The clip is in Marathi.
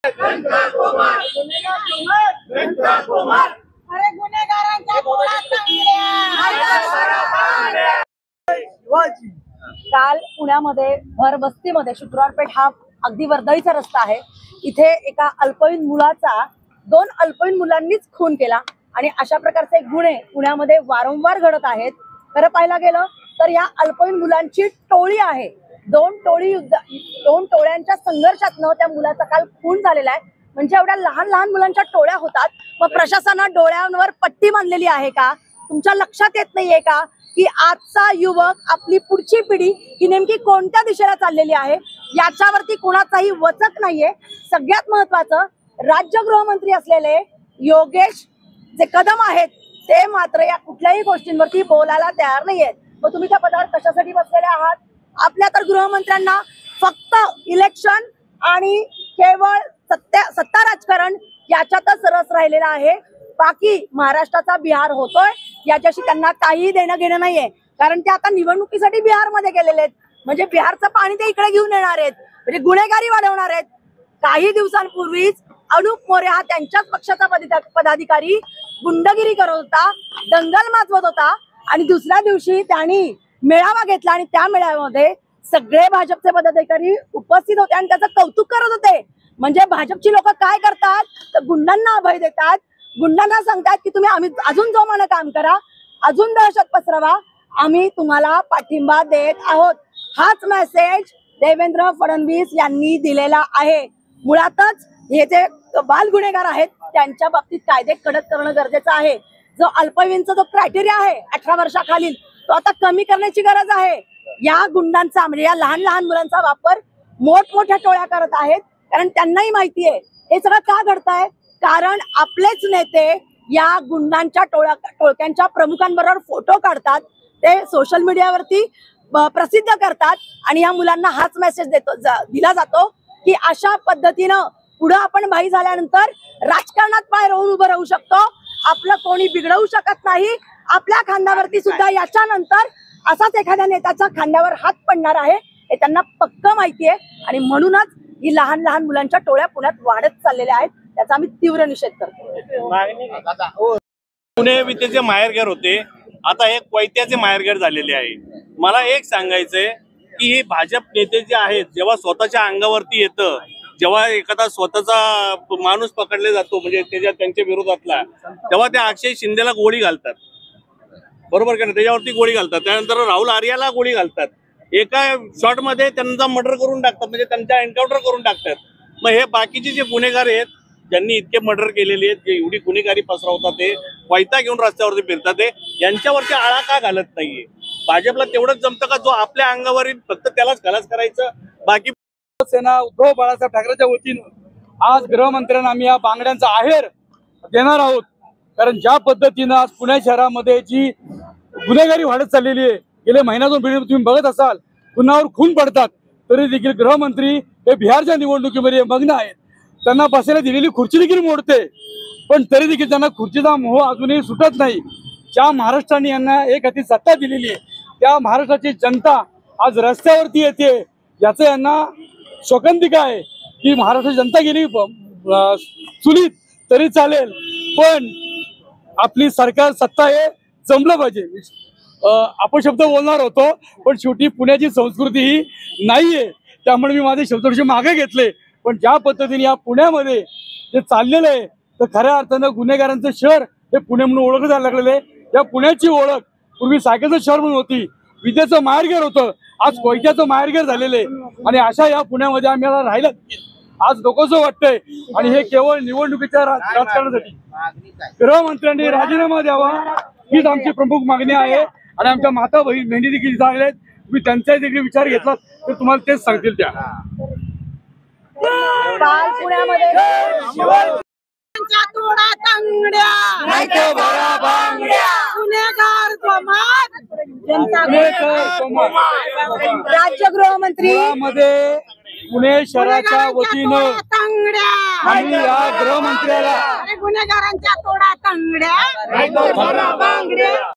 अरे गुन्हेगारांच्या काल पुण्यामध्ये भर वस्तीमध्ये शुक्रवार पेठ हा अगदी वर्दळीचा रस्ता आहे। इथे एका अल्पवयीन मुलाचा 2 अल्पवयीन मुलांनीच खून केला आणि अशा प्रकारचे गुन्हे पुण्यामध्ये वारंवार घडत आहेत। खरं पाहायला गेलं तर या अल्पवयीन मुलांची टोळी आहे। 2 टोळ्यांच्या संघर्षातनं त्या मुलाचा काल खून झालेला आहे। म्हणजे एवढ्या लहान लहान मुलांच्या टोळ्या होतात, मग प्रशासनाने डोळ्यांवर पट्टी बांधलेली आहे का? तुमच्या लक्षात येत नाहीये का की आजचा युवक, आपली पुढची पिढी ही नेमकी कोणत्या दिशेला चाललेली आहे याच्यावरती कोणाचाही वचक नाहीये। सगळ्यात महत्त्वाचं, राज्य गृहमंत्री असलेले योगेश जे कदम आहेत ते मात्र या कुठल्याही गोष्टींवरती बोलायला तयार नाहीयेत। मग तुम्ही त्या पदावर कशासाठी बसलेले आहात? आपल्या तर गृहमंत्र्यांना फक्त इलेक्शन आणि केवळ सत्ता राजकारण याच्यातच रस राहिलेला आहे। बाकी महाराष्ट्राचा बिहार होतोय याच्याशी त्यांना काही देणं घेणं नाहीये, कारण ते आता निवडणुकीसाठी बिहारमध्ये गेलेले आहेत। म्हणजे बिहारचं पाणी ते इकडे घेऊन येणार आहेत, म्हणजे गुन्हेगारी वाढवणार आहेत। काही दिवसांपूर्वीच अनुप मोरे हा त्यांच्याच पक्षाचा पदाधिकारी गुंडगिरी करत होता, दंगल माजवत होता आणि दुसऱ्या दिवशी त्यांनी मेळावा घेतला आणि त्या मेळाव्यामध्ये सगळे भाजपचे पदाधिकारी उपस्थित होते आणि त्याचं कौतुक करत होते। म्हणजे भाजपची लोक काय करतात तर गुंडांना अभय देतात, गुंडांना सांगतात की तुम्ही अजून जोमानं काम करा, अजून दहशत पसरवा, आम्ही तुम्हाला पाठिंबा देत आहोत। हाच मेसेज देवेंद्र फडणवीस यांनी दिलेला आहे। मुळातच हे जे बाल गुन्हेगार आहेत त्यांच्या बाबतीत कायदे कडक करणं गरजेचं आहे। जो अल्पवयीनचा जो क्रायटेरिया आहे 18 वर्षाखालील, तो आता कमी करण्याची गरज आहे। या गुंडांचा म्हणजे या लहान लहान मुलांचा वापर मोठमोठ्या टोळ्या करत आहेत, कारण त्यांनाही माहिती आहे हे सगळं का घडतंय। कारण आपलेच नेते या गुंडांच्या टोळक्यांच्या प्रमुखांबरोबर फोटो काढतात, ते सोशल मीडियावरती प्रसिद्ध करतात आणि या मुलांना हाच मेसेज दिला जातो की अशा पद्धतीनं पुढे आपण बाई झाल्यानंतर राजकारणात पाय रोवून उभं राहू शकतो, आपलं कोणी बिघडवू शकत नाही। आपल्या खांद्यावरती सुद्धा याच्यानंतर असाच एखाद्या नेत्याच्या खांद्यावर हात पडणार आहे हे त्यांना पक्क माहिती आहे आणि म्हणूनच ही लहान लहान मुलांच्या टोळ्या पुण्यात वाढत चाललेल्या आहेत। त्याचा आम्ही तीव्र निषेध करतो। पुणे विद्येचे माहेरघर होते, आता हे कोयत्याचे माहेरघर झालेले आहे। मला एक सांगायचंय की हे भाजप नेते जे आहेत, जेव्हा स्वतःच्या अंगावरती येतं, जेव्हा एखादा स्वतःचा माणूस पकडले जातो म्हणजे त्यांच्या विरोधातला, तेव्हा त्या अक्षय शिंदेला गोळी घालतात, बरोबर का? त्याच्यावरती गोळी घालतात, त्यानंतर राहुल आर्याला गोळी घालतात, एका शॉट मध्ये त्यांचा मर्डर करून टाकतात, म्हणजे त्यांचा एन्काउंटर करून टाकतात। मग हे बाकीचे जे गुन्हेगार आहेत ज्यांनी इतके मर्डर केलेले आहेत, जे एवढी गुन्हेगारी पसरवतात, ते वायता घेऊन रस्त्यावरती फिरतात, यांच्यावरती आळा का घालत नाहीये? भाजपला तेवढंच जमतं का जो आपल्या अंगावरील फक्त त्यालाच खलास करायचं? बाकी सेना उद्धव बाळासाहेब ठाकरेच्या वतीनं आज गृहमंत्र्यांना आम्ही या बांगड्यांचा आहेर देणार आहोत। कारण ज्या पद्धतीनं आज पुणे शहरामध्ये जी गुन्हेगारी वाढत चाललेली आहे, गेले महिन्यातून तुम्ही बघत असाल खुनावर खून पडतात, तरी देखील गृहमंत्री हे बिहारच्या निवडणुकीमध्ये मग्न आहेत। त्यांना बसायला दिलेली खुर्ची देखील मोडते, पण तरी देखील त्यांना खुर्चीचा मोह अजूनही सुटत नाही। ज्या महाराष्ट्राने यांना एक हाती सत्ता दिलेली आहे, त्या महाराष्ट्राची जनता आज रस्त्यावरती येते, याचं यांना शोकांतिका आहे की महाराष्ट्राची जनता गेली चुलीत तरी चालेल, पण आपली सरकार सत्ता हे जमलं पाहिजे। अपशब्द बोलणार होतो, पण शेवटी पुण्याची संस्कृती ही नाहीये, त्यामुळे मी माझे शब्द थोडेसे मागे घेतले। पण ज्या पद्धतीने या पुण्यामध्ये जे चाललेलं आहे, तर खऱ्या अर्थानं गुन्हेगारांचं शहर हे पुणे म्हणून ओळखलं जायला लागलेलं आहे। या पुण्याची ओळख पूर्वी सायकलचं शहर म्हणून होती, विद्येचं माहेरघर होतं, आज कोयत्याचं माहेरघर झालेलं आहे। आणि अशा या पुण्यामध्ये आम्ही राहिलं आज नकोसं वाटतंय, आणि हे केवळ निवडणुकीच्या राजकारणासाठी गृहमंत्र्यांनी राजीनामा द्यावा हीच आमची प्रमुख मागणी आहे। आणि आमच्या माता बहीण मेंढी देखील झालेल्या आहेत, तुम्ही त्यांचा देखील विचार घेतला तर तुम्हाला तेच सांगतील त्या। काल पुण्यामध्ये राज्य गृहमंत्री पुणे शहराच्या वतीनं आम्ही या गृहमंत्र्याला गुन्हेगारांच्या तोडा तांगड्या